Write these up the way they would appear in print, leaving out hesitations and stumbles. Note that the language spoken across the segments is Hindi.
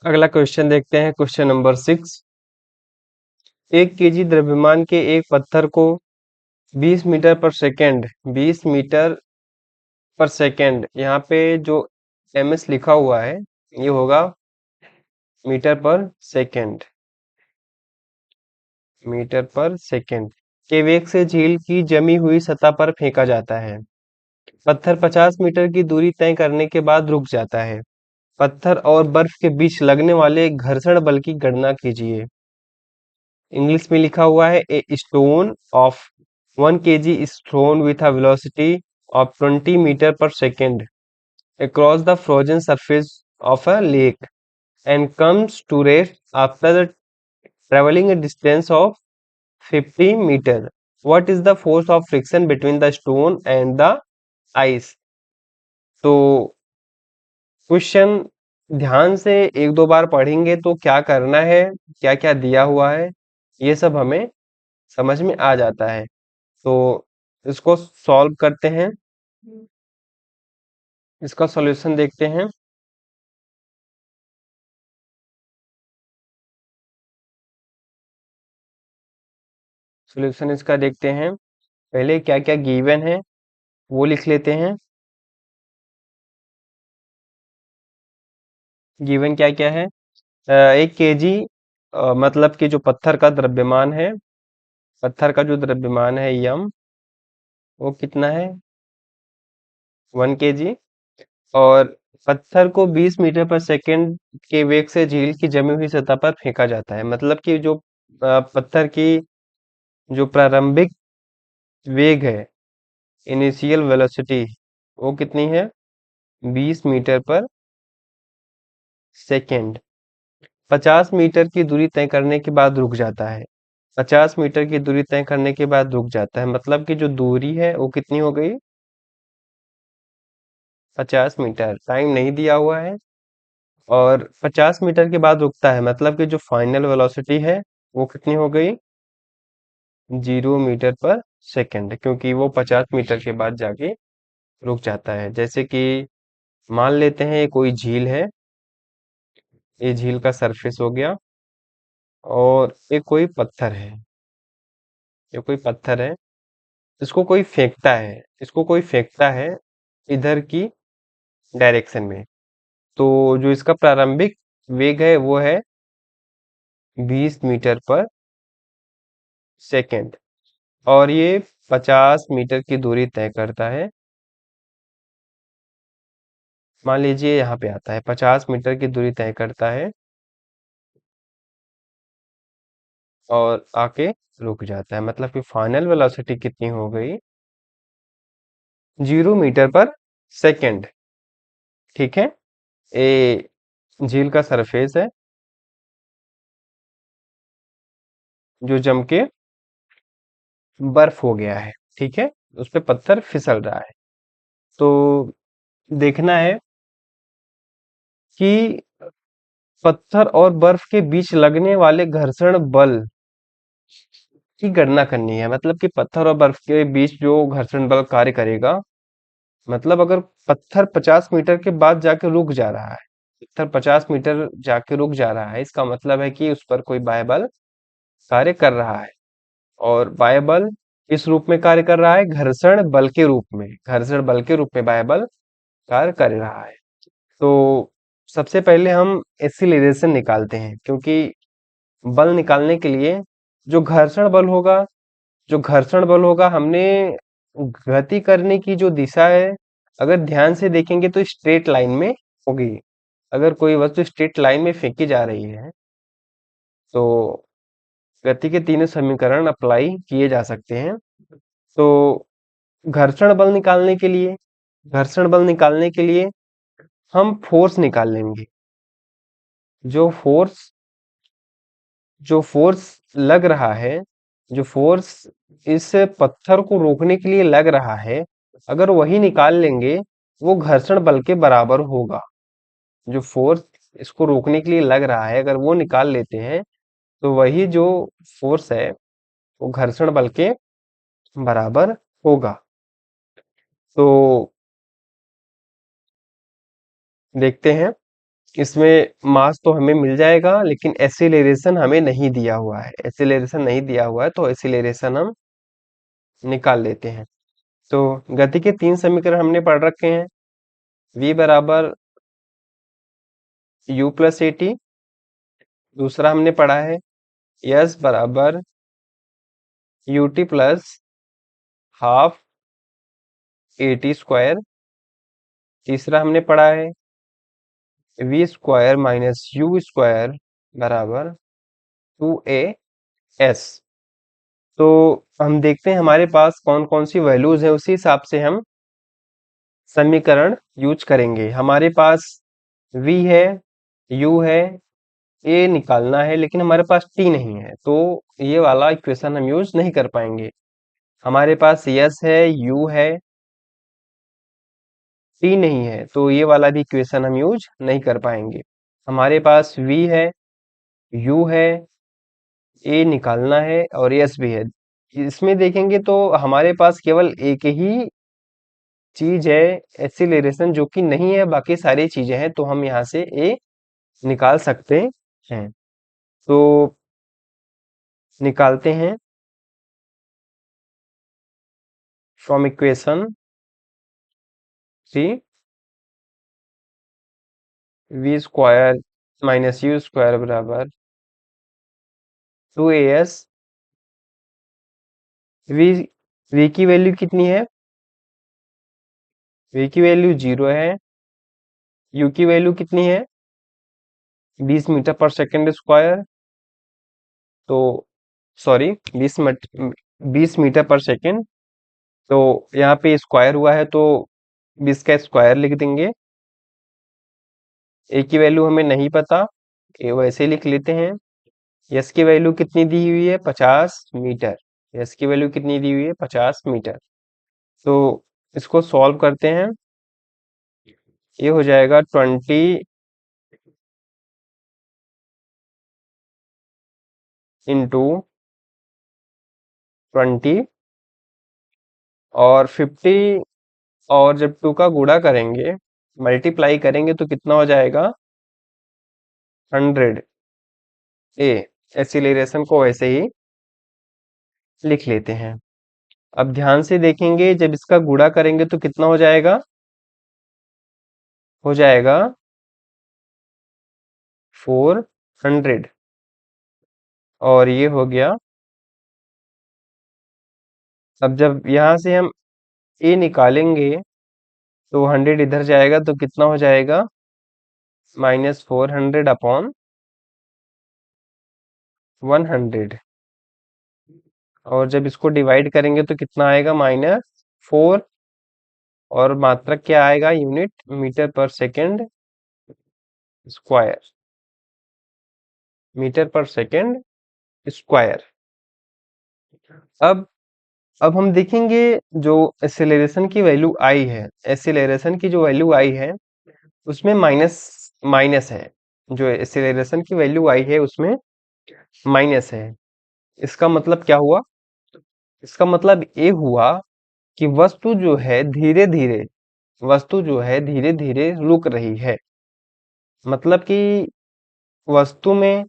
अगला क्वेश्चन देखते हैं, क्वेश्चन नंबर 6। 1 केजी द्रव्यमान के एक पत्थर को 20 metre per second 20 metre per second, यहाँ पे जो ms लिखा हुआ है ये होगा metre per second, metre per second के वेग से झील की जमी हुई सतह पर फेंका जाता है। पत्थर 50 मीटर की दूरी तय करने के बाद रुक जाता है। पत्थर और बर्फ के बीच लगने वाले घर्षण बल की गणना कीजिए। इंग्लिश में लिखा हुआ है, a stone of 1 kg is thrown with a velocity of 20 metre per second across the frozen surface of a lake and comes to rest after the traveling a distance of 50 meter. What is the force of friction between the stone and the ice? तो क्वेश्चन ध्यान से एक दो बार पढ़ेंगे तो क्या करना है, क्या क्या दिया हुआ है, ये सब हमें समझ में आ जाता है। तो इसको सॉल्व करते हैं, इसका सॉल्यूशन देखते हैं। सॉल्यूशन इसका देखते हैं। पहले क्या क्या गिवन है वो लिख लेते हैं। गिवन क्या क्या है, 1 kg मतलब कि जो पत्थर का द्रव्यमान है, पत्थर का जो द्रव्यमान है यम, वो कितना है 1 kg। और पत्थर को 20 मीटर पर सेकेंड के वेग से झील की जमी हुई सतह पर फेंका जाता है। मतलब कि जो पत्थर की जो प्रारंभिक वेग है, इनिशियल वेलोसिटी, वो कितनी है 20 मीटर पर सेकेंड। 50 मीटर की दूरी तय करने के बाद रुक जाता है। 50 मीटर की दूरी तय करने के बाद रुक जाता है, मतलब कि जो दूरी है वो कितनी हो गई 50 मीटर, टाइम नहीं दिया हुआ है। और 50 मीटर के बाद रुकता है, मतलब कि जो फाइनल वेलोसिटी है वो कितनी हो गई 0 मीटर पर सेकेंड, क्योंकि वो 50 मीटर के बाद जाके रुक जाता है। जैसे कि मान लेते हैं ये कोई झील है, ये झील का सरफेस हो गया, और ये कोई पत्थर है, ये कोई पत्थर है, इसको कोई फेंकता है, इसको कोई फेंकता है इधर की डायरेक्शन में। तो जो इसका प्रारंभिक वेग है वो है 20 मीटर पर सेकेंड, और ये 50 मीटर की दूरी तय करता है। मान लीजिए यहाँ पे आता है 50 मीटर की दूरी तय करता है और आके रुक जाता है, मतलब कि फाइनल वेलोसिटी कितनी हो गई 0 मीटर पर सेकेंड। ठीक है, ये झील का सरफेस है जो जम के बर्फ हो गया है। ठीक है, उस पे पत्थर फिसल रहा है। तो देखना है कि पत्थर और बर्फ के बीच लगने वाले घर्षण बल की गणना करनी है। मतलब कि पत्थर और बर्फ के बीच जो घर्षण बल कार्य करेगा, मतलब अगर पत्थर 50 मीटर के बाद जाके रुक जा रहा है, पत्थर 50 मीटर जाके रुक जा रहा है, इसका मतलब है कि उस पर कोई बाह्य बल कार्य कर रहा है। और बाह्य बल इस रूप में कार्य कर रहा है, घर्षण बल के रूप में, घर्षण बल के रूप में बाह्य बल कार्य कर रहा है। तो सबसे पहले हम एक्सीलरेशन निकालते हैं, क्योंकि बल निकालने के लिए जो घर्षण बल होगा, जो घर्षण बल होगा, हमने गति करने की जो दिशा है अगर ध्यान से देखेंगे तो स्ट्रेट लाइन में होगी। अगर कोई वस्तु स्ट्रेट लाइन में फेंकी जा रही है तो गति के तीनों समीकरण अप्लाई किए जा सकते हैं। तो घर्षण बल निकालने के लिए, घर्षण बल निकालने के लिए हम फोर्स निकाल लेंगे। जो फोर्स जो फोर्स लग रहा है, जो फोर्स इस पत्थर को रोकने के लिए लग रहा है, अगर वही निकाल लेंगे वो घर्षण बल के बराबर होगा। जो फोर्स इसको रोकने के लिए लग रहा है, अगर वो निकाल लेते हैं तो वही जो फोर्स है वो घर्षण बल के बराबर होगा। तो देखते हैं, इसमें मास तो हमें मिल जाएगा, लेकिन एक्सीलरेशन हमें नहीं दिया हुआ है। एक्सीलरेशन नहीं दिया हुआ है तो एक्सीलरेशन हम निकाल लेते हैं। तो गति के 3 समीकरण हमने पढ़ रखे हैं। v बराबर u प्लस ए टी। दूसरा हमने पढ़ा है s बराबर u t plus half a t square. तीसरा हमने पढ़ा है v square minus u square बराबर 2a s। तो हम देखते हैं हमारे पास कौन कौन सी वैल्यूज है, उसी हिसाब से हम समीकरण यूज करेंगे। हमारे पास v है, u है, a निकालना है, लेकिन हमारे पास t नहीं है, तो ये वाला इक्वेशन हम यूज नहीं कर पाएंगे। हमारे पास s है, u है, t नहीं है, तो ये वाला भी इक्वेशन हम यूज नहीं कर पाएंगे। हमारे पास v है, u है, a निकालना है और s भी है। इसमें देखेंगे तो हमारे पास केवल एक ही चीज है एक्सीलरेशन, जो कि नहीं है, बाकी सारी चीजें हैं, तो हम यहाँ से a निकाल सकते हैं। तो निकालते हैं from equation 3 v square minus u square बराबर 2as। v v की वैल्यू कितनी है? v की वैल्यू 0 है। u की वैल्यू कितनी है? 20 मीटर पर सेकंड स्क्वायर। तो सॉरी, 20 मीटर पर सेकंड। तो यहाँ पे स्क्वायर हुआ है, तो 20 का स्क्वायर लिख देंगे। ए की वैल्यू हमें नहीं पता, ए वैसे ही लिख लेते हैं। यस की वैल्यू कितनी दी हुई है? 50 मीटर। यस की वैल्यू कितनी दी हुई है? 50 मीटर। तो इसको सॉल्व करते हैं। ये हो जाएगा 20 × 20 और 50, और जब 2 का गुणा करेंगे, मल्टीप्लाई करेंगे, तो कितना हो जाएगा? 100 ए। एक्सीलरेशन को वैसे ही लिख लेते हैं। अब ध्यान से देखेंगे, जब इसका गुणा करेंगे तो कितना हो जाएगा? हो जाएगा 400। और ये हो गया। अब जब यहाँ से हम ए निकालेंगे, तो 100 इधर जाएगा, तो कितना हो जाएगा? -400 अपॉन 100। और जब इसको डिवाइड करेंगे तो कितना आएगा? -4। और मात्रक क्या आएगा? यूनिट मीटर पर सेकंड स्क्वायर। मीटर पर सेकंड स्क्वायर। अब अब हम देखेंगे, जो एक्सेलरेशन की वैल्यू आई है, एक्सेलरेशन की जो वैल्यू आई है, उसमें माइनस माइनस है। जो एक्सेलरेशन की वैल्यू आई है उसमें माइनस है। इसका मतलब क्या हुआ? इसका मतलब ये हुआ कि वस्तु जो है धीरे धीरे रुक रही है। मतलब कि वस्तु में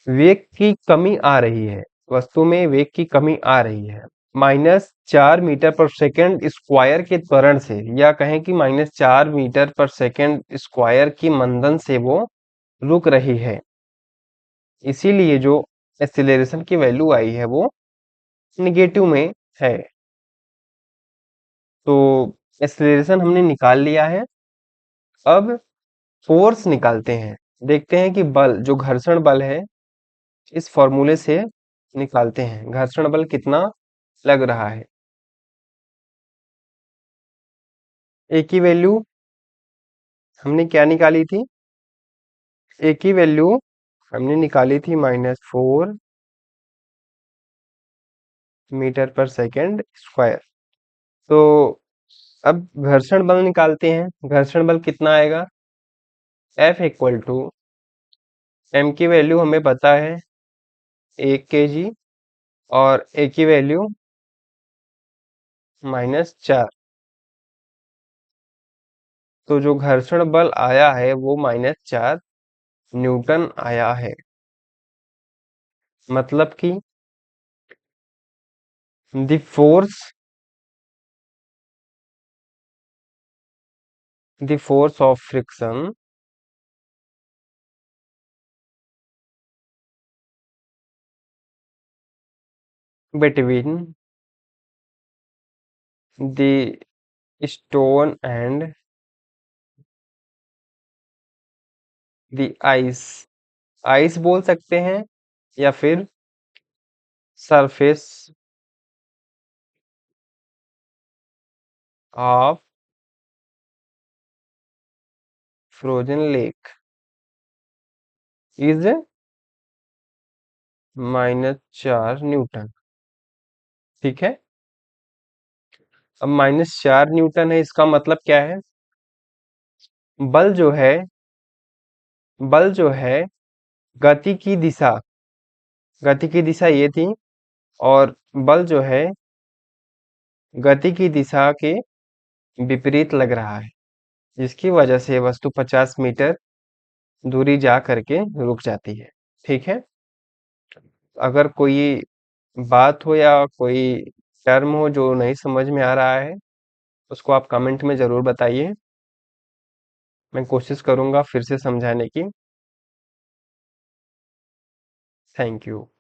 वेग की कमी आ रही है। वस्तु में वेग की कमी आ रही है। -4 मीटर पर सेकंड स्क्वायर के त्वरण से, या कहें कि -4 मीटर पर सेकंड स्क्वायर की मंदन से वो रुक रही है। इसीलिए जो एक्सीलरेशन की वैल्यू आई है वो निगेटिव में है। तो एक्सीलरेशन हमने निकाल लिया है। अब फोर्स निकालते हैं। देखते हैं कि बल, जो घर्षण बल है, इस फॉर्मूले से निकालते हैं घर्षण बल कितना लग रहा है। ए की वैल्यू हमने क्या निकाली थी? ए की वैल्यू हमने निकाली थी -4 मीटर पर सेकंड स्क्वायर। तो अब घर्षण बल निकालते हैं। घर्षण बल कितना आएगा? F इक्वल टू, एम की वैल्यू हमें पता है 1 kg, और ए की वैल्यू -4। तो जो घर्षण बल आया है वो -4 न्यूटन आया है। मतलब कि the force of friction between the stone and the ice, ice बोल सकते हैं या फिर surface of frozen lake is -4 Newton. ठीक है, अब -4 न्यूटन है, इसका मतलब क्या है? बल जो है बल जो है गति की दिशा गति की दिशा ये थी, और बल जो है गति की दिशा के विपरीत लग रहा है, जिसकी वजह से वस्तु 50 मीटर दूरी जा करके रुक जाती है। ठीक है, अगर कोई बात हो या कोई टर्म हो जो नहीं समझ में आ रहा है, उसको आप कमेंट में जरूर बताइए। मैं कोशिश करूंगा फिर से समझाने की। Thank you.